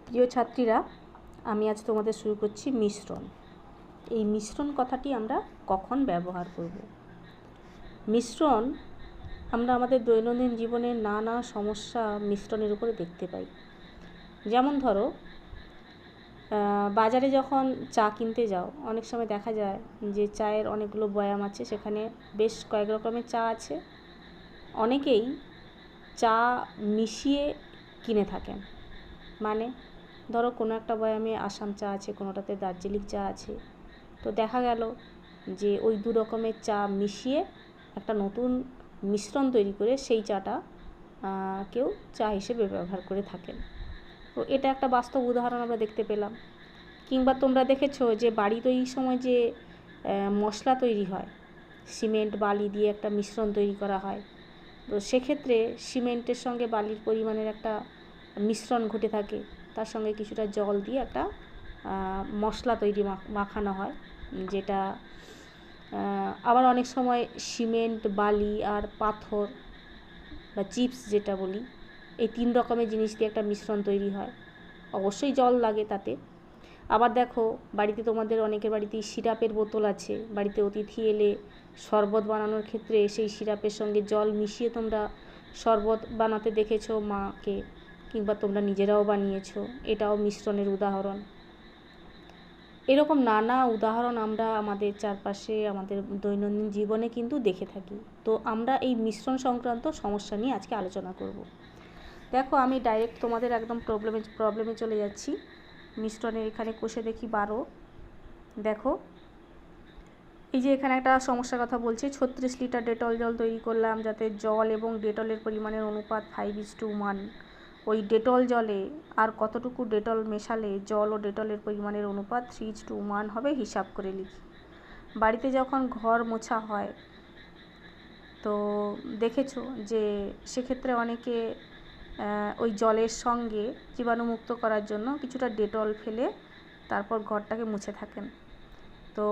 প্রিয় ছাত্রীরা, আমি আজ তোমাদের শুরু করছি মিশ্রণ। এই মিশ্রণ কথাটি আমরা কখন ব্যবহার করব? মিশ্রণ আমরা আমাদের দৈনন্দিন জীবনে নানা সমস্যা মিশ্রণের উপরে দেখতে পাই। যেমন ধরো, বাজারে যখন চা কিনতে যাও, অনেক সময় দেখা যায় যে চায়ের অনেকগুলো বয়াম আছে, সেখানে বেশ কয়েক রকমের চা আছে। অনেকেই চা মিশিয়ে কিনে থাকেন। মানে ধরো কোনো একটা বয়ামে আসাম চা আছে, কোনোটাতে দার্জিলিং চা আছে, তো দেখা গেল যে ওই দু রকমের চা মিশিয়ে একটা নতুন মিশ্রণ তৈরি করে সেই চাটা কেউ চা হিসেবে ব্যবহার করে থাকেন। তো এটা একটা বাস্তব উদাহরণ আমরা দেখতে পেলাম। কিংবা তোমরা দেখেছো যে বাড়ি তৈরির সময় যে মশলা তৈরি হয়, সিমেন্ট বালি দিয়ে একটা মিশ্রণ তৈরি করা হয়, তো সেক্ষেত্রে সিমেন্টের সঙ্গে বালির পরিমাণের একটা মিশ্রণ ঘটে থাকে, তার সঙ্গে কিছুটা জল দিয়ে একটা মশলা তৈরি মাখানো হয়, যেটা আবার অনেক সময় সিমেন্ট বালি আর পাথর বা চিপস যেটা বলি, এই তিন রকমের জিনিস দিয়ে একটা মিশ্রণ তৈরি হয়। অবশ্যই জল লাগে তাতে। আবার দেখো, বাড়িতে তোমাদের অনেকের বাড়িতেই সিরাপের বোতল আছে। বাড়িতে অতিথি এলে শরবত বানানোর ক্ষেত্রে সেই সিরাপের সঙ্গে জল মিশিয়ে তোমরা শরবত বানাতে দেখেছো মাকে, কিংবা তোমরা নিজেরাও বানিয়েছো। এটাও মিশ্রণের উদাহরণ। এরকম নানা উদাহরণ আমরা আমাদের চারপাশে, আমাদের দৈনন্দিন জীবনে কিন্তু দেখে থাকি। তো আমরা এই মিশ্রণ সংক্রান্ত সমস্যা নিয়ে আজকে আলোচনা করব। দেখো, আমি ডাইরেক্ট তোমাদের একদম প্রবলেমে চলে যাচ্ছি। মিশ্রণের এখানে কষে দেখি 12। দেখো, এই যে এখানে একটা সমস্যার কথা বলছি। 36 লিটার ডেটল জল তৈরি করলাম, যাতে জল এবং ডেটলের পরিমাণের অনুপাত 5:1। ওই ডেটল জলে আর কতটুকু ডেটল মেশালে জল ও ডেটলের পরিমাণের অনুপাত 3:1 হবে, হিসাব করে লিখি। বাড়িতে যখন ঘর মোছা হয়, তো দেখেছো যে সেক্ষেত্রে অনেকে ওই জলের সঙ্গে জীবাণুমুক্ত করার জন্য কিছুটা ডেটল ফেলে তারপর ঘরটাকে মুছে থাকেন। তো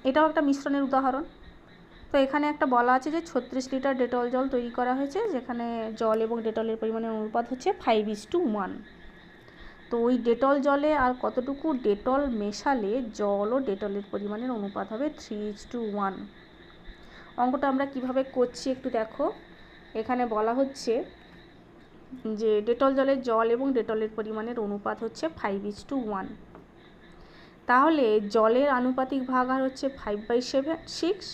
এটাও একটা মিশ্রণের উদাহরণ। তো এখানে একটা বলা আছে যে 36 লিটার ডেটল জল তৈরি করা হয়েছে, যেখানে জল এবং ডেটলের পরিমাণের অনুপাত হচ্ছে 5:1। তো ওই ডেটল জলে আর কতটুকু ডেটল মেশালে জল ও ডেটলের পরিমাণের অনুপাত হবে 3:1। অঙ্কটা আমরা কিভাবে করছি একটু দেখো। এখানে বলা হচ্ছে যে ডেটল জলের জল এবং ডেটলের পরিমাণের অনুপাত হচ্ছে 5:1। তাহলে জলের আনুপাতিক ভাগহার হচ্ছে 5/6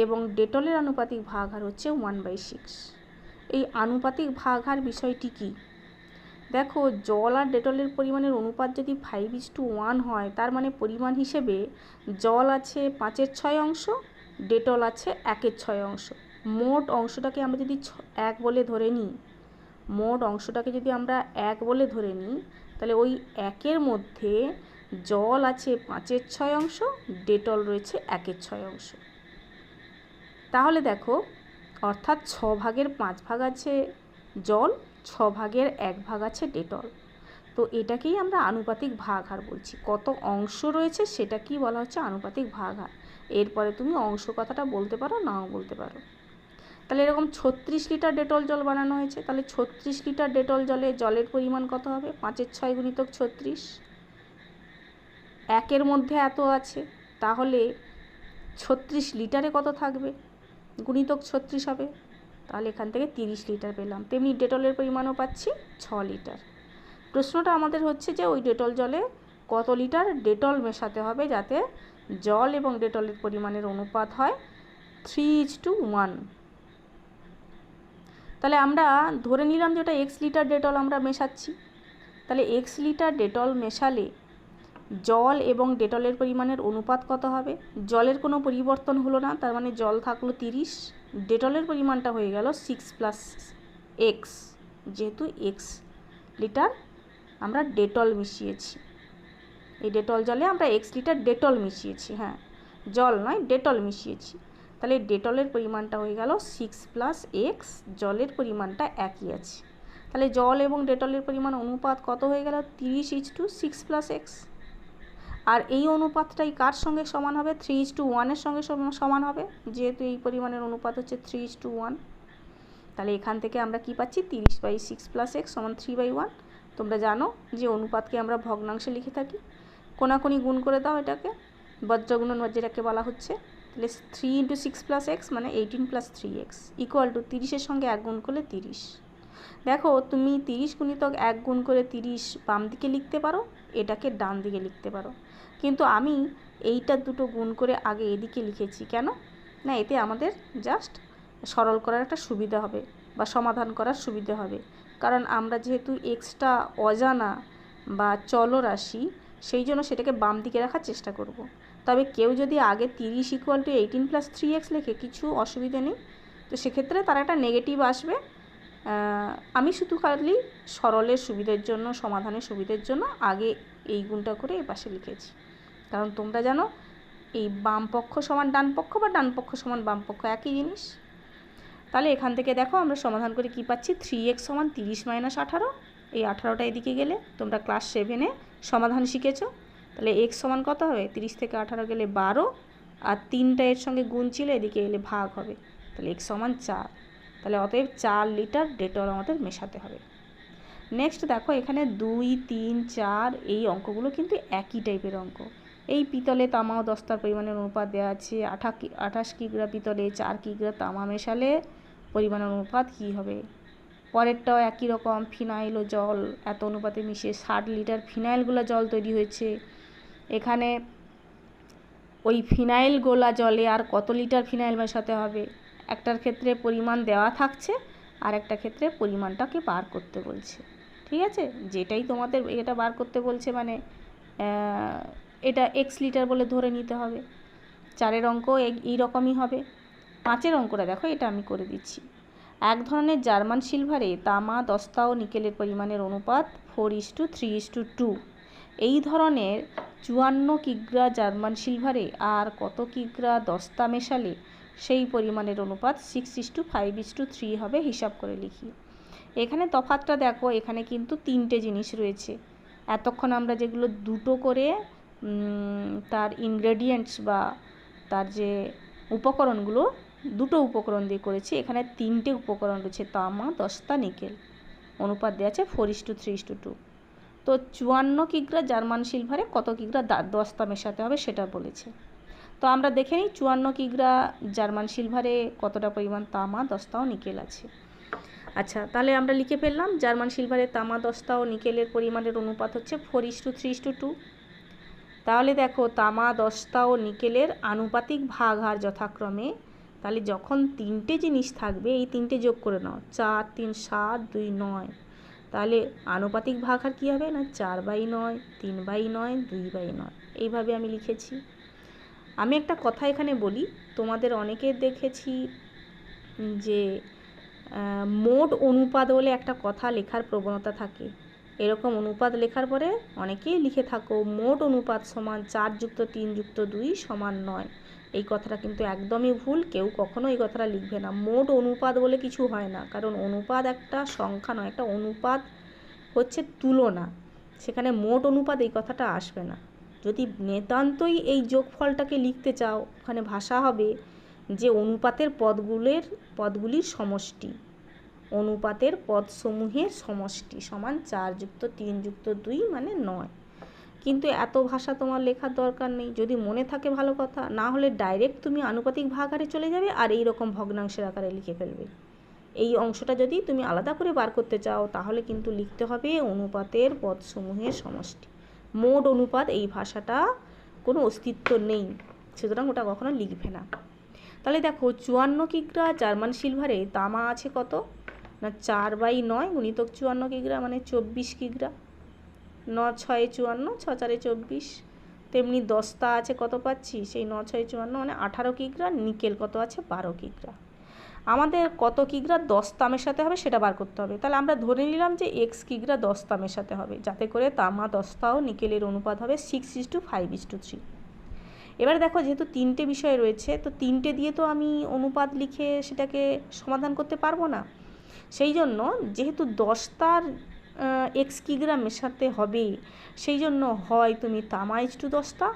এবং ডেটলের আনুপাতিক ভাগহার হচ্ছে 1/6। এই আনুপাতিক ভাগহার বিষয়টি কি? দেখো, জল আর ডেটলের পরিমাণের অনুপাত যদি 5:1 হয়, তার মানে পরিমাণ হিসেবে জল আছে 5/6 অংশ, ডেটল আছে 1/6 অংশ। মোট অংশটাকে আমরা যদি 1 বলে ধরে নিই, তাহলে ওই 1-এর মধ্যে জল আছে 5/6 অংশ, ডেটল রয়েছে 1/6 অংশ। তাহলে দেখো, অর্থাৎ 6 ভাগের 5 ভাগ আছে জল, 6 ভাগের 1 ভাগ আছে ডেটল। তো এটাকেই আমরা আনুপাতিক ভাগহার বলছি। কত অংশ রয়েছে সেটাকেই বলা হচ্ছে আনুপাতিক ভাগহার। এরপরে তুমি অংশ কথাটা বলতে পারো, নাও বলতে পারো। তাহলে এরকম 36 লিটার ডেটল জল বানানো হয়েছে, তাহলে 36 লিটার ডেটল জলে জলের পরিমাণ কত হবে? 5/6 গুণিতক 36। 1-এর মধ্যে এত আছে, তাহলে 36 লিটারে কত থাকবে? গুণিতক 36 হবে। তাহলে এখান থেকে 30 লিটার পেলাম। তেমনি ডেটলের পরিমাণও পাচ্ছি 6 লিটার। প্রশ্নটা আমাদের হচ্ছে যে ওই ডেটল জলে কত লিটার ডেটল মেশাতে হবে যাতে জল এবং ডেটলের পরিমাণের অনুপাত হয় 3:1। তাহলে আমরা ধরে নিলাম যে ওটা x লিটার ডেটল আমরা মেশাচ্ছি। তাহলে x লিটার ডেটল মেশালে জল এবং ডেটলের পরিমাণের অনুপাত কত হবে? জলের কোনো পরিবর্তন হলো না, তার মানে জল থাকলো 30, ডেটলের পরিমাণটা হয়ে গেল 6 + x, যেহেতু x লিটার আমরা ডেটল মিশিয়েছি। এই ডেটল জলে আমরা x লিটার ডেটল মিশিয়েছি, হ্যাঁ, জল নয়, ডেটল মিশিয়েছি। তাহলে ডেটলের পরিমাণটা হয়ে গেল 6 + x, জলের পরিমাণটা একই আছে। তাহলে জল এবং ডেটলের পরিমাণ অনুপাত কত হয়ে গেল? 30:6 + x। আর এই অনুপাতটাই কার সঙ্গে সমান হবে? 3:1-এর সঙ্গে সমান হবে, যেহেতু এই পরিমাণের অনুপাত হচ্ছে 3:1। তাহলে এখান থেকে আমরা কি পাচ্ছি? 30/6 + x = 3/1। তো তোমরা জানো যে অনুপাতকে আমরা ভগ্নাংশে লিখে থাকি। কোনাকুনি গুণ করে দাও, এটাকে বজ্রগুণন যেটাকে বলা হচ্ছে। তাহলে 3 × 6 + x মানে 18 + 3x ইকুয়াল টু 30-এর সঙ্গে 1 গুণ করলে 30। দেখো তুমি 30 গুণিতক 1 গুণ করে 30 বাম দিকে লিখতে পারো, এটাকে ডান দিকে লিখতে পারো, কিন্তু আমি এইটা দুটো গুণ করে আগে এদিকে লিখেছি। কেন না, এতে আমাদের জাস্ট সরল করার একটা সুবিধা হবে বা সমাধান করার সুবিধা হবে। কারণ আমরা যেহেতু এক্সটা অজানা বা চলরাশি, সেই জন্য সেটাকে বাম দিকে রাখার চেষ্টা করব। তবে কেউ যদি আগে 30 = 18 + 3x লেখে, কিছু অসুবিধা নেই, তো সেক্ষেত্রে তার একটা নেগেটিভ আসবে। আমি শুধু খালি সরলের সুবিধার জন্য, সমাধানের সুবিধার জন্য আগে এই গুণটা করে এই পাশে লিখেছি। কারণ তোমরা জানো এই বাম পক্ষ সমান ডান পক্ষ বা ডান পক্ষ সমান বাম পক্ষ একই জিনিস। তাহলে এখান থেকে দেখো আমরা সমাধান করে কি পাচ্ছি, 3x = 30 - 18। এই 18টা এদিকে গেলে, তোমরা ক্লাস 7-এ সমাধান শিখেছো। তাহলে x সমান কত হবে, 30 থেকে 18 গেলে 12, আর 3টা এর সঙ্গে গুণ ছিল, এদিকে এলে ভাগ হবে। তাহলে x সমান 4। তাহলে অতএব 4 লিটার ডেটল আমাদের মেশাতে হবে। নেক্সট দেখো এখানে 2, 3, 4 এই অঙ্কগুলো কিন্তু একই টাইপের অঙ্ক। এই পিতলে তামা ও দস্তার পরিমাণের অনুপাত দেওয়া আছে। 28 কিগ্রা পিতলে 4 কিগ্রা তামা মেশালে পরিমাণের অনুপাত কী হবে। পরেরটাও একই রকম, ফিনাইল ও জল এত অনুপাতে মিশিয়ে 60 লিটার ফিনাইলগুলো জল তৈরি হয়েছে। এখানে ওই ফিনাইল গোলা জলে আর কত লিটার ফিনাইল মেশাতে হবে। একটার ক্ষেত্রে পরিমাণ দেওয়া থাকছে, আর একটা ক্ষেত্রে পরিমাণটাকে বার করতে বলছে। ঠিক আছে, যেটাই তোমাদের এটা বার করতে বলছে মানে এটা x লিটার বলে ধরে নিতে হবে। 4-এর অঙ্ক এই রকমই হবে। 5-এর অঙ্কটা দেখো, এটা আমি করে দিচ্ছি। এক ধরনের জার্মান সিলভারে তামা, দস্তা ও নিকেলের পরিমাণের অনুপাত 4:3:2। এই ধরনের 54 কিগ্রা জার্মান সিলভারে আর কত কিগ্রা দস্তা মেশালে সেই পরিমাণের অনুপাত 6:5:3 হবে, হিসাব করে লিখি। এখানে তফাৎটা দেখো, এখানে কিন্তু 3টে জিনিস রয়েছে। এতক্ষণ আমরা যেগুলো দুটো করে তার ইনগ্রেডিয়েন্টস বা তার যে উপকরণগুলো, দুটো উপকরণ দিয়ে করেছি, এখানে 3টে উপকরণ রয়েছে, তামা, দস্তা, নিকেল। অনুপাত দেওয়া আছে 4:3:2। তো 54 কিগ্রা জার্মান সিলভারে কত কিগ্রা দস্তা মেশাতে হবে সেটা বলেছে। তো আমরা দেখে নিই 54 কিগ্রা জার্মান সিলভারে কতটা পরিমাণ তামা, দস্তা ও নিকেল আছে। আচ্ছা, তাহলে আমরা লিখে ফেললাম জার্মান সিলভারে তামা, দস্তা ও নিকেলের পরিমাণের অনুপাত হচ্ছে 4:3:2। তাহলে দেখো তামা, দস্তা ও নিকেলের আনুপাতিক ভাগহার যথাক্রমে, তাহলে যখন 3টে জিনিস থাকবে এই 3টে যোগ করে নাও, 4, 3, 7, 2, 9। তাহলে আনুপাতিক ভাগহার কী হবে না, 4/9, 3/9, 2/9। এইভাবে আমি লিখেছি। আমি একটা কথা এখানে বলি, তোমাদের অনেকের দেখেছি যে মোট অনুপাত বলে একটা কথা লেখার প্রবণতা থাকে। এরকম অনুপাত লেখার পরে অনেকেই লিখে থাকো মোট অনুপাত সমান 4+3+2 = 9। এই কথাটা কিন্তু একদমই ভুল, কেউ কখনো এই কথাটা লিখবে না। মোট অনুপাত বলে কিছু হয় না, কারণ অনুপাত একটা সংখ্যা নয়, একটা অনুপাত হচ্ছে তুলনা। সেখানে মোট অনুপাত এই কথাটা আসবে না। যদি নিতান্তই এই যোগফলটাকে লিখতে চাও, ওখানে ভাষা হবে যে অনুপাতের পদগুলির সমষ্টি, অনুপাতের পদসমূহের সমষ্টি সমান 4+3+2 মানে 9। কিন্তু এত ভাষা তোমার লেখার দরকার নেই। যদি মনে থাকে ভালো কথা, না হলে ডাইরেক্ট তুমি আনুপাতিক ভাগহারে চলে যাবে আর এই রকম ভগ্নাংশের আকারে লিখে ফেলবে। এই অংশটা যদি তুমি আলাদা করে বার করতে চাও, তাহলে কিন্তু লিখতে হবে অনুপাতের পদসমূহের সমষ্টি। মোট অনুপাত এই ভাষাটা কোনো অস্তিত্ব নেই, সুতরাং ওটা কখনো লিখবে না। তাহলে দেখো 54 কিগ্রা জার্মান সিলভারে তামা আছে কত না, 4/9 গুণিতক 54 কিগ্রা মানে 24 কিগ্রা। 9×6 = 54, 6×4 = 24। তেমনি দস্তা আছে কত পাচ্ছি, সেই 9×6 = 54 মানে 18 কিগ্রা। নিকেল কত আছে, 12 কিগ্রা। আমাদের কত কিগ্রা দস্তা মেশাতে হবে সেটা বার করতে হবে। তাহলে আমরা ধরে নিলাম যে x কিগ্রা দস্তা মেশাতে হবে, যাতে করে তামা, দস্তা ও নিকেলের অনুপাত হবে 6:5:3। এবার দেখো যেহেতু 3টে বিষয় রয়েছে, তো 3টে দিয়ে তো আমি অনুপাত লিখে সেটাকে সমাধান করতে পারবো না। সেই জন্য যেহেতু দস্তার x কিগ্রা মেশাতে হবে, সেই জন্য হয় তুমি তামা দস্তা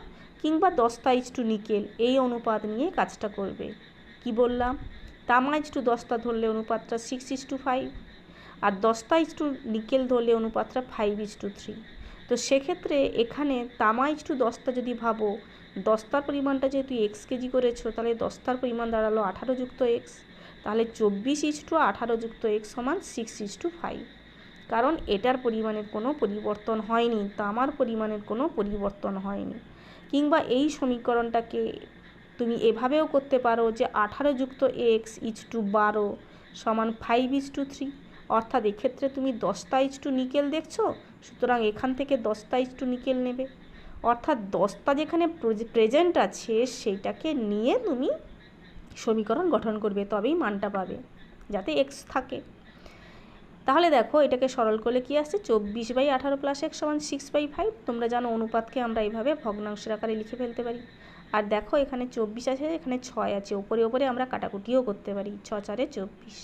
কিংবা দস্তা নিকেল এই অনুপাত নিয়ে কাজটা করবে। কি বললাম, তামা দস্তা ধরলে অনুপাতটা 6:5, আর 10:3 নিকেল ধরলে অনুপাতটা 5:3। তো সেক্ষেত্রে এখানে তামা 10 যদি ভাবো, 10টার পরিমাণটা যেহেতু এক্স কেজি করেছো, তাহলে 10টার পরিমাণ দাঁড়ালো 18 যুক্ত এক্স, তাহলে 24:18 যুক্ত এক্স সমান 6:5। কারণ এটার পরিমাণের কোনো পরিবর্তন হয়নি, তামার পরিমাণের কোনো পরিবর্তন হয়নি। কিংবা এই সমীকরণটাকে তুমি এভাবেও করতে পারো যে 18 যুক্ত এক্স 12 সমান 5:3। অর্থাৎ এক্ষেত্রে তুমি 10টা নিকেল দেখছো, সুতরাং এখান থেকে 10টা নিকেল নেবে। অর্থাৎ 10টা যেখানে প্রেজেন্ট আছে সেইটাকে নিয়ে তুমি সমীকরণ গঠন করবে, তবেই মানটা পাবে, যাতে এক্স থাকে। তাহলে দেখো এটাকে সরল করলে কি আসছে, 24/18 + x সমান 6/5। তোমরা জানো অনুপাতকে আমরা এইভাবে ভগ্নাংশের আকারে লিখে ফেলতে পারি। আর দেখো এখানে 24 আছে, এখানে 6 আছে, ওপরে ওপরে আমরা কাটাকুটিও করতে পারি, 6 × 4 = 24।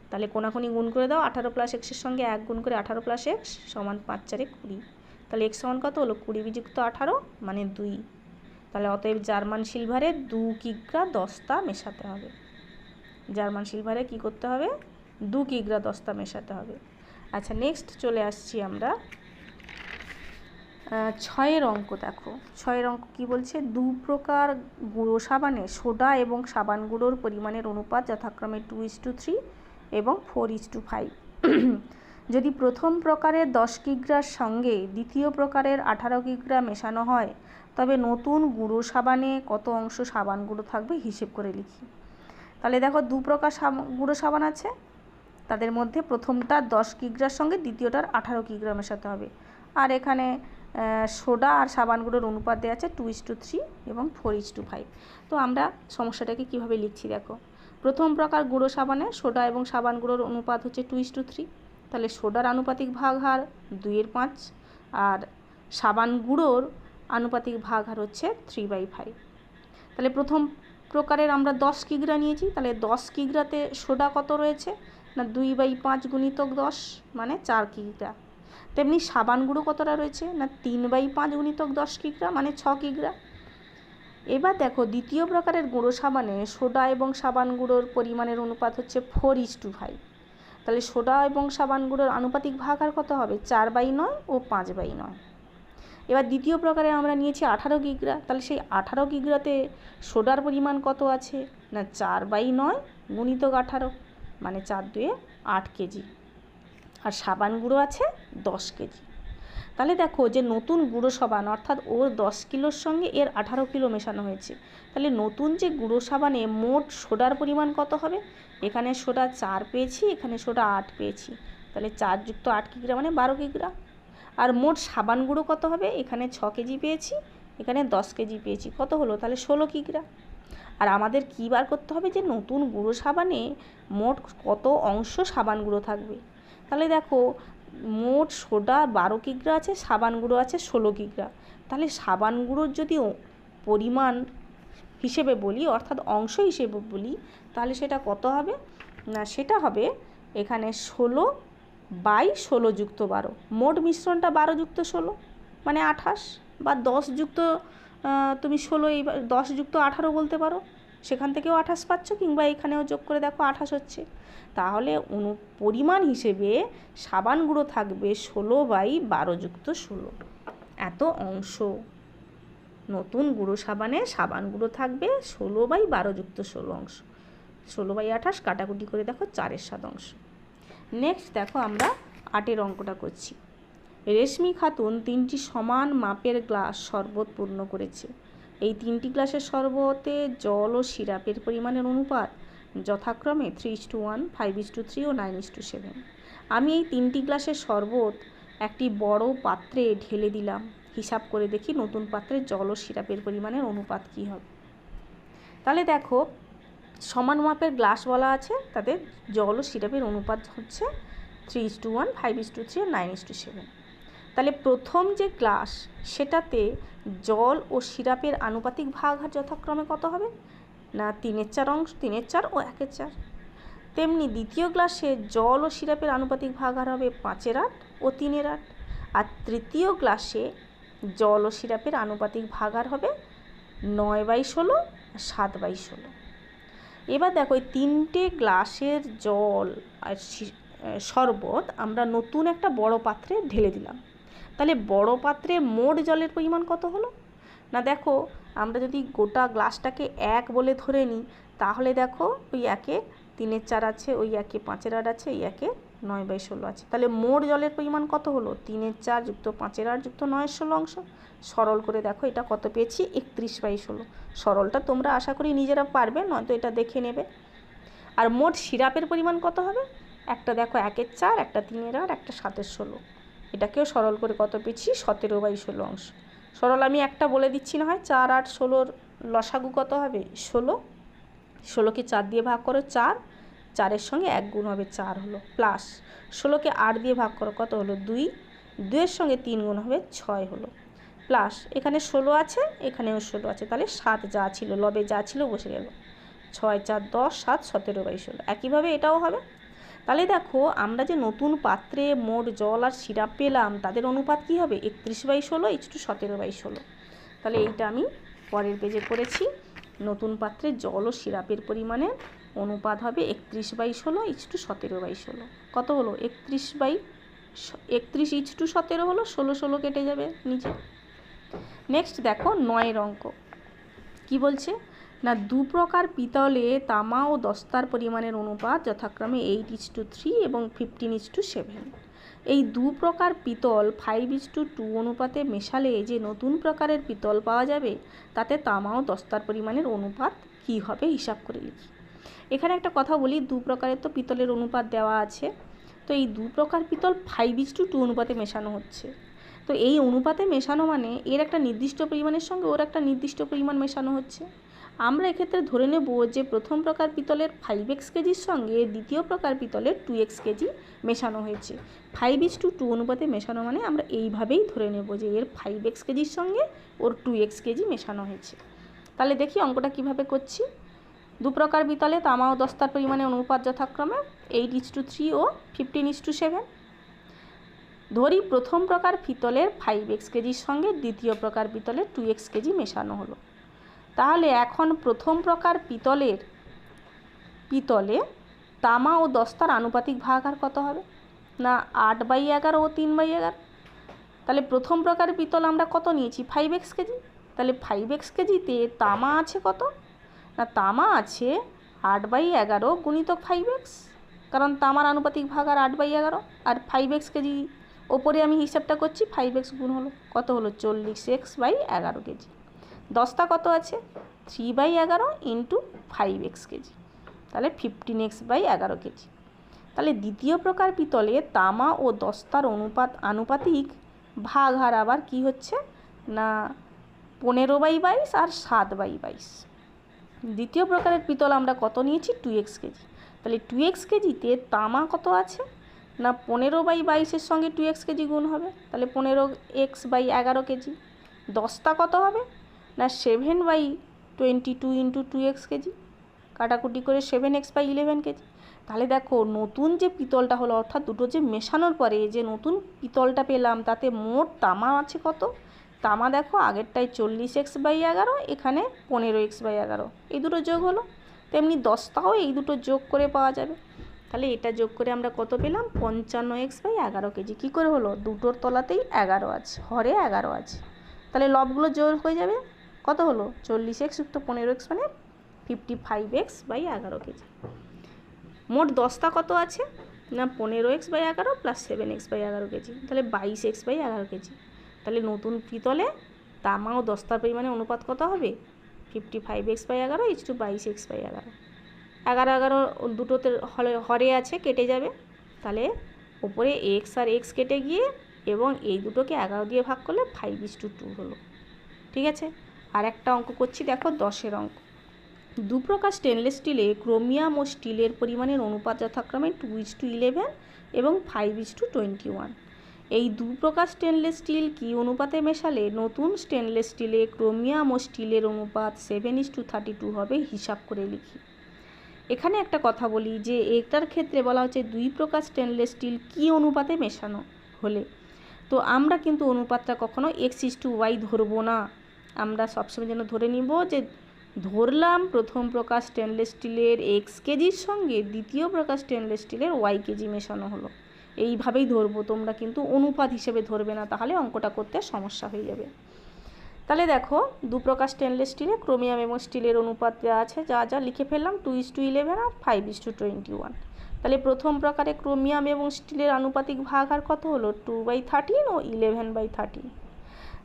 তাহলে কোনাকুনি গুণ করে দাও, 18 + x এর সঙ্গে 1 গুণ করে 18 + x সমান 5 × 4 = 20। তাহলে x সমান কত হলো, 20 যুক্ত 18 মানে 2। তাহলে অতএব জার্মান সিলভারে 2 কিগ্রা 10টা মেশাতে হবে। জার্মান সিলভারে কি করতে হবে, 2 কিগ্রা 10টা মেশাতে হবে। আচ্ছা, নেক্সট চলে আসছি আমরা 6এর অঙ্ক। দেখো 6এর অঙ্ক কী বলছে, 2 প্রকার গুঁড়ো সাবানে সোডা এবং সাবান গুঁড়োর পরিমাণের অনুপাত যথাক্রমে 2:3 এবং 4:5। যদি প্রথম প্রকারের 10 কিগ্রার সঙ্গে দ্বিতীয় প্রকারের 18 কিগ্রা মেশানো হয়, তবে নতুন গুঁড়ো সাবানে কত অংশ সাবান গুঁড়ো থাকবে হিসেব করে লিখি। তাহলে দেখো 2 প্রকার গুঁড়ো সাবান আছে, তাদের মধ্যে প্রথমটা 10 কিগ্রার সঙ্গে দ্বিতীয়টার 18 কিগ্রা মেশাতে হবে। আর এখানে সোডা আর সাবান গুঁড়োর অনুপাত দেওয়া আছে 2:3 এবং 4:5। তো আমরা সমস্যাটাকে কিভাবে লিখছি দেখো, প্রথম প্রকার গুঁড়ো সাবানে সোডা এবং সাবান গুঁড়োর অনুপাত হচ্ছে 2:3। তাহলে সোডার আনুপাতিক ভাগ হার 2/5 আর সাবান গুঁড়োর আনুপাতিক ভাগ হার হচ্ছে 3/5। তাহলে প্রথম প্রকারের আমরা 10 কিগ্রা নিয়েছি, তাহলে 10 কিগ্রাতে সোডা কত রয়েছে না 2/5 গুণিতক 10 মানে 4 কিগ্রা। তেমনি সাবান গুঁড়ো কতটা রয়েছে না 3/5 গুণিতক 10 কিগ্রা মানে 6 কিগ্রা। এবার দেখো দ্বিতীয় প্রকারের গুঁড়ো সাবানে সোডা এবং সাবান গুঁড়োর পরিমাণের অনুপাত হচ্ছে 4:5। তাহলে সোডা এবং সাবান গুঁড়োর আনুপাতিক ভাগ আর কত হবে, 4/9 ও 5/9। এবার দ্বিতীয় প্রকারে আমরা নিয়েছি 18 কিগ্রা, তাহলে সেই 18 কিগ্রাতে সোডার পরিমাণ কত আছে না 4/9 গুণিতক 18 মানে 4×2 = 8 কেজি, আর সাবান গুঁড়ো আছে 10 কেজি। তাহলে দেখো যে নতুন গুঁড়ো সাবান অর্থাৎ ওর 10 কিলোর সঙ্গে এর 18 কিলো মেশানো হয়েছে, তাহলে নতুন যে গুঁড়ো সাবানে মোট সোডার পরিমাণ কত হবে, এখানে সোডা 4 পেয়েছি, এখানে সোডা 8 পেয়েছি, তাহলে 4 যুক্ত 8 কিগ্রা মানে 12 কিগ্রা। আর মোট সাবান গুঁড়ো কত হবে, এখানে 6 কেজি পেয়েছি, এখানে 10 কেজি পেয়েছি, কত হলো তাহলে 16 কিগ্রা। আর আমাদের কী বার করতে হবে যে নতুন গুঁড়ো সাবানে মোট কত অংশ সাবান গুঁড়ো থাকবে। তাহলে দেখো মোট সোডা 12 কিগ্রা আছে, সাবান গুঁড়ো আছে 16 কিগ্রা। তাহলে সাবান গুঁড়োর যদি পরিমাণ হিসেবে বলি অর্থাৎ অংশ হিসেবে বলি, তাহলে সেটা কত হবে না সেটা হবে এখানে 16/16 যুক্ত 12। মোট মিশ্রণটা 12 যুক্ত 16 মানে 28, বা 10 যুক্ত তুমি 16 এই 10 যুক্ত 18 বলতে পারো, সেখান থেকেও 28 পাচ্ছ, কিংবা এখানেও যোগ করে দেখো 28 হচ্ছে। তাহলে পরিমাণ হিসেবে সাবান গুঁড়ো থাকবে 16/12 যুক্ত 16, এত অংশ। নতুন গুঁড়ো সাবানে সাবান গুঁড়ো থাকবে 16/12 যুক্ত 16 অংশ। 16/28 কাটাকুটি করে দেখো 4/7 অংশ। নেক্সট দেখো আমরা 8এর অঙ্কটা করছি। রেশমি খাতুন 3টি সমান মাপের গ্লাস শরবত পূর্ণ করেছে। এই 3টি গ্লাসের শরবতে জল ও সিরাপের পরিমাণের অনুপাত যথাক্রমে 3:1, 5:3 ও 9:7। আমি এই 3টি গ্লাসের শরবত একটি বড় পাত্রে ঢেলে দিলাম, হিসাব করে দেখি নতুন পাত্রে জল ও সিরাপের পরিমাণের অনুপাত কী হবে। তাহলে দেখো সমান মাপের গ্লাস বলা আছে, তাদের জল ও সিরাপের অনুপাত হচ্ছে 3:1, 5:3 ও 9:7। তাহলে প্রথম যে গ্লাস সেটাতে জল ও সিরাপের আনুপাতিক ভাগ হার যথাক্রমে কত হবে না 3/4 অংশ, 3/4 ও 1/4। তেমনি দ্বিতীয় গ্লাসে জল ও সিরাপের আনুপাতিক ভাগ হার হবে 5/8 ও 3/8। আর তৃতীয় গ্লাসে জল ও সিরাপের আনুপাতিক ভাগ হার হবে 9/16 আর 7/16। এবার দেখো এই 3টে গ্লাসের জল আর শরবত আমরা নতুন একটা বড় পাত্রে ঢেলে দিলাম, তাহলে বড় পাত্রে মোট জলের পরিমাণ কত হলো? না দেখো, আমরা যদি গোটা গ্লাসটাকে 1 বলে ধরে নিই, তাহলে দেখো ওই 1-এ 3-4 আছে, ওই 1-এ 5-8 আছে, এই 1-এ 9/16 আছে। তাহলে মোট জলের পরিমাণ কত হলো? 3-4 যুক্ত 5-8 যুক্ত 9/16 অংশ। সরল করে দেখো এটা কত পেয়েছি, 31/16। সরলটা তোমরা আশা করি নিজেরা পারবে, নয়তো এটা দেখে নেবে। আর মোট সিরাপের পরিমাণ কত হবে? একটা দেখো 1-এর 4, একটা 3-এর 8, একটা 7-এর 16। এটাকেও সরল করে কত পেয়েছি? 17/16 অংশ। সরল আমি একটা বলে দিচ্ছি না হয়, 4, 8, 16 লসাগু কত হবে? 16। 16কে 4 দিয়ে ভাগ করো 4, 4-এর সঙ্গে 1 গুণ হবে 4 হলো, প্লাস 16কে 8 দিয়ে ভাগ করো কত হলো? 2, 2-এর সঙ্গে 3 গুণ হবে 6 হলো, প্লাস এখানে 16 আছে, এখানেও 16 আছে, তাহলে 7 যা ছিল, লবে যা ছিল বসে গেল। 6, 4, 10, 7, 17/16। একইভাবে এটাও হবে। তাহলে দেখো আমরা যে নতুন পাত্রে মোট জল আর সিরাপ পেলাম, তাদের অনুপাত কী হবে? 31/16:17/16। তাহলে এইটা আমি পরের পেজে করেছি। নতুন পাত্রে জল ও সিরাপের পরিমাণের অনুপাত হবে 31/16:17/16। কত হলো? 31/17 হলো, 16 কেটে যাবে নিচে। নেক্সট দেখো 9-এর অঙ্ক কি বলছে, না 2 প্রকার পিতলে তামা ও দস্তার পরিমাণের অনুপাত যথাক্রমে 8:3 এবং 15:7। এই 2 প্রকার পিতল 5:2 অনুপাতে মেশালে যে নতুন প্রকারের পিতল পাওয়া যাবে, তাতে তামা ও দস্তার পরিমাণের অনুপাত কী হবে হিসাব করে লিখি। এখানে একটা কথা বলি, 2 প্রকারের তো পিতলের অনুপাত দেওয়া আছে, তো এই 2 প্রকার পিতল 5:2 অনুপাতে মেশানো হচ্ছে। তো এই অনুপাতে মেশানো মানে এর একটা নির্দিষ্ট পরিমাণের সঙ্গে ওর একটা নির্দিষ্ট পরিমাণ মেশানো হচ্ছে। আমরা এক্ষেত্রে ধরে নেব যে প্রথম প্রকার পিতলের 5x কেজির সঙ্গে দ্বিতীয় প্রকার পিতলের 2x কেজি মেশানো হয়েছে। 5:2 অনুপাতে মেশানো মানে আমরা এইভাবেই ধরে নেব যে এর 5x কেজির সঙ্গে ওর 2x কেজি মেশানো হয়েছে। তাহলে দেখি অঙ্কটা কিভাবে করছি। 2 প্রকার পিতলে তামা ও দস্তার পরিমাণের অনুপাত যথাক্রমে 8:3 ও 15:7। ধরি প্রথম প্রকার পিতলের 5x কেজির সঙ্গে দ্বিতীয় প্রকার পিতলের 2x কেজি মেশানো হলো। তাহলে এখন প্রথম প্রকার পিতলে তামা ও দস্তার আনুপাতিক ভাগাকার কত হবে? না 8/11 ও 3/11। তাহলে প্রথম প্রকার পিতল আমরা কত নিয়েছি? 5x KG. তাহলে 5x কেজিতে তামা আছে কত? না তামা আছে 8/11 গুণিতক 5x, কারণ তামার আনুপাতিক ভাগাকার 8/11, আর 5x কেজি ওপরে আমি হিসাবটা করছি, 5x গুণ হলো কত হলো? 40x/11 KG. দস্তা কত আছে? 3/11 ইন্টু 5x কেজি, তাহলে 15x/11 কেজি। তাহলে দ্বিতীয় প্রকার পিতলে তামা ও দস্তার আনুপাতিক ভাগহার আবার কি হচ্ছে? না 15/22 আর 7/22। দ্বিতীয় প্রকারের পিতল আমরা কত নিয়েছি? 2x KG. তাহলে 2x কেজিতে তামা কত আছে? না 15/22-এর সঙ্গে 2x কেজি গুণ হবে, তাহলে 15x/11 কেজি। দস্তা কত হবে? না 7/22 ইন্টু 2x কেজি, কাটাকুটি করে 7x/11 কেজি। তাহলে দেখো নতুন যে পিতলটা হলো, অর্থাৎ দুটো যে মেশানোর পরে যে নতুন পিতলটা পেলাম, তাতে মোট তামা আছে কত? তামা দেখো আগেরটায় 40x/11, এখানে 15x/11, এই দুটো যোগ হলো। তেমনি দস্তাও এই দুটো যোগ করে পাওয়া যাবে। তাহলে এটা যোগ করে আমরা কত পেলাম? 55x/11 KG. কী করে হলো? দুটোর তলাতেই 11 আছে, হরে 11 আছে, তাহলে লবগুলো যোগ হয়ে যাবে। কত হলো? 40x যুক্ত 15x মানে 55x/11 কেজি। মোট দস্তা কত আছে? না 15x/11 প্লাস 7x/11 কেজি, তাহলে 22x/11 কেজি। তাহলে নতুন পিতলে তামা ও দস্তার পরিমাণে অনুপাত কত হবে? 55x/11 = 22x/11। 11 দুটোতে হরে আছে, কেটে যাবে, তাহলে ওপরে x আর x কেটে গিয়ে এবং এই দুটোকে 11 দিয়ে ভাগ করলে 5:2 হলো। ঠিক আছে, আর একটা অঙ্ক করছি, দেখো 10-এর অঙ্ক। 2 প্রকার স্টেনলেস স্টিলে ক্রোমিয়াম ও স্টিলের পরিমাণের অনুপাত যথাক্রমে 2:11 এবং 5:21। এই 2 প্রকার স্টেনলেস স্টিল কি অনুপাতে মেশালে নতুন স্টেনলেস স্টিলে ক্রোমিয়াম ও স্টিলের অনুপাত 7:32 হবে হিসাব করে লিখি। এখানে একটা কথা বলি যে এটার ক্ষেত্রে বলা হচ্ছে 2 প্রকার স্টেনলেস স্টিল কি অনুপাতে মেশানো হলে, তো আমরা কিন্তু অনুপাতটা কখনো x/y ধরবো না। আমরা সবসময় যেন ধরে নিব যে ধরলাম প্রথম প্রকার স্টেনলেস স্টিলের এক্স কেজির সঙ্গে দ্বিতীয় প্রকার স্টেনলেস স্টিলের ওয়াই কেজি মেশানো হলো। এইভাবেই ধরবো, তোমরা কিন্তু অনুপাত হিসেবে ধরবে না, তাহলে অঙ্কটা করতে সমস্যা হয়ে যাবে। তাহলে দেখো দু প্রকার স্টেনলেস স্টিলে ক্রোমিয়াম এবং স্টিলের অনুপাত যা আছে, যা যা লিখে ফেললাম 2:11 আর 5:21। তাহলে প্রথম প্রকারে ক্রোমিয়াম এবং স্টিলের আনুপাতিক ভাগহার কত হলো? 2/13 ও 11/13।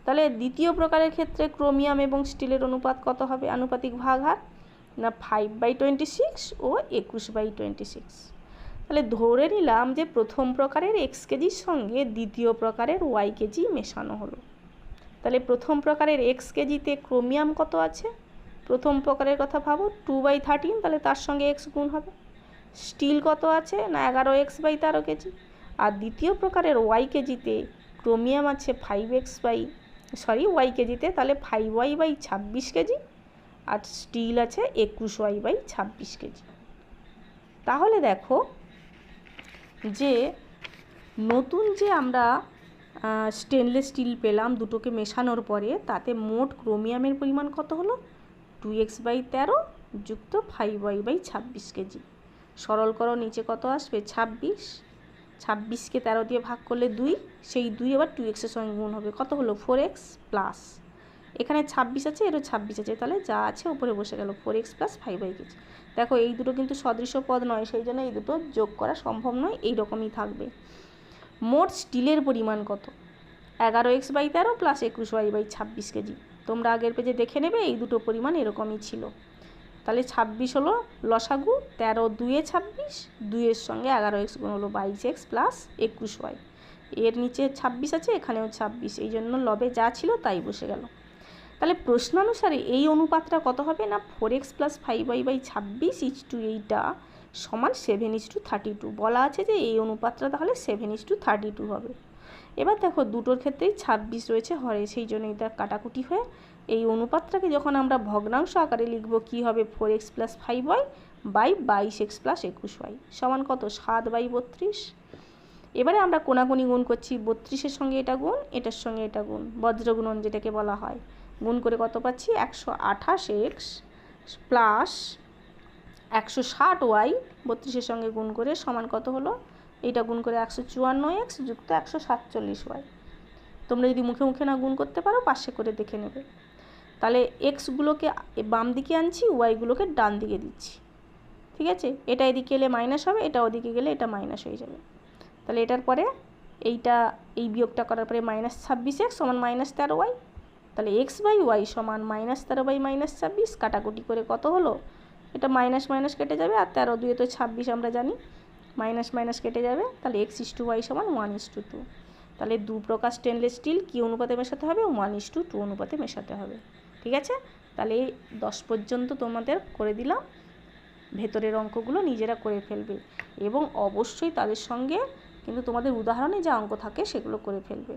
তাহলে দ্বিতীয় প্রকারের ক্ষেত্রে ক্রোমিয়াম এবং স্টিলের অনুপাত কত হবে আনুপাতিক ভাগহার? না 5/26 ও 21/26। তাহলে ধরে নিলাম যে প্রথম প্রকারের এক্স কেজির সঙ্গে দ্বিতীয় প্রকারের ওয়াই কেজি মেশানো হলো। তাহলে প্রথম প্রকারের এক্স কেজিতে ক্রোমিয়াম কত আছে? প্রথম প্রকারের কথা ভাবো, 2/13, তাহলে তার সঙ্গে এক্স গুণ হবে। স্টিল কত আছে? না 11x/13 কেজি। আর দ্বিতীয় প্রকারের ওয়াই কেজিতে ক্রোমিয়াম আছে ওয়াই কেজিতে তাহলে 5y/26 কেজি, আর স্টিল আছে 21y/26 কেজি। তাহলে দেখো যে নতুন যে আমরা স্টেনলেস স্টিল পেলাম দুটোকে মেশানোর পরে, তাতে মোট ক্রোমিয়ামের পরিমাণ কত হলো? 2x/13 যুক্ত 5y/26 কেজি। সরল করো, নিচে কত আসবে? 26। 26কে 13 দিয়ে ভাগ করলে 2, সেই 2 আবার 2x-এর সঙ্গে গুণ হবে, কত হলো? 4x প্লাস এখানে 26 আছে, এরও 26 আছে, তাহলে যা আছে উপরে বসে গেল 4x প্লাস 5y কেজি। দেখো এই দুটো কিন্তু সদৃশ্য পদ নয়, সেই জন্য এই দুটো যোগ করা সম্ভব নয়, এই রকমই থাকবে। মোট স্টিলের পরিমাণ কত? 11x/13 plus 21y/26 KG. তোমরা আগের পেজে দেখে নেবে, এই দুটো পরিমাণ এরকমই ছিল। তাহলে 26 হলো লসাগু, 13 2-এ 26, 2-এর সঙ্গে 11x গুণ হলো 22x প্লাস 21y। এর নিচে 26 আছে, এখানেও 26, এই জন্য লবে যা ছিল তাই বসে গেল। তাহলে প্রশ্নানুসারে এই অনুপাতটা কত হবে? না 4x প্লাস 5y/26 এইটা সমান 7:32 বলা আছে, যে এই অনুপাতটা তাহলে 7:32 হবে। এবার দেখো দুটোর ক্ষেত্রেই 26 রয়েছে হরে, সেই জন্য এটা কাটাকুটি হয়ে এই অনুপাতটাকে যখন আমরা ভগ্নাংশ আকারে লিখব, কি হবে? 4x plus 5y/22x plus 21y সমান কত? 7/32। এবারে আমরা কোনাকুনি গুণ করছি, 32-এর সঙ্গে এটা গুণ, এটার সঙ্গে এটা গুণ, বজ্রগুণন যেটাকে বলা হয়। গুণ করে কত পাচ্ছি? 128x প্লাস 160y 32-এর সঙ্গে গুণ করে সমান কত হলো? এটা গুণ করে 154x যুক্ত 147y। তোমরা যদি মুখে মুখে না গুণ করতে পারো, পাশে করে দেখে নেবে। তাহলে এক্সগুলোকে বাম দিকে আনছি, ওয়াইগুলোকে ডান দিকে দিচ্ছি, ঠিক আছে? এটা এদিকে এলে মাইনাস হবে, এটা ওদিকে গেলে এটা মাইনাস হয়ে যাবে। তাহলে এটার পরে এই বিয়োগটা করার পরে -26x সমান -13y। তাহলে x/y সমান -13/-26। কাটাকুটি করে কত হলো? এটা মাইনাস মাইনাস কেটে যাবে, আর 13 2-এ তো 26 আমরা জানি, মাইনাস মাইনাস কেটে যাবে। তাহলে x/y সমান 1:2। তাহলে দু প্রকার স্টেনলেস স্টিল কী অনুপাতে মেশাতে হবে? 1:2 অনুপাতে মেশাতে হবে, ঠিক আছে? তাহলে এই 10 পর্যন্ত তোমাদের করে দিলাম। ভেতরের অঙ্কগুলো নিজেরা করে ফেলবে, এবং অবশ্যই তাদের সঙ্গে কিন্তু তোমাদের উদাহরণে যা অঙ্ক থাকে সেগুলো করে ফেলবে।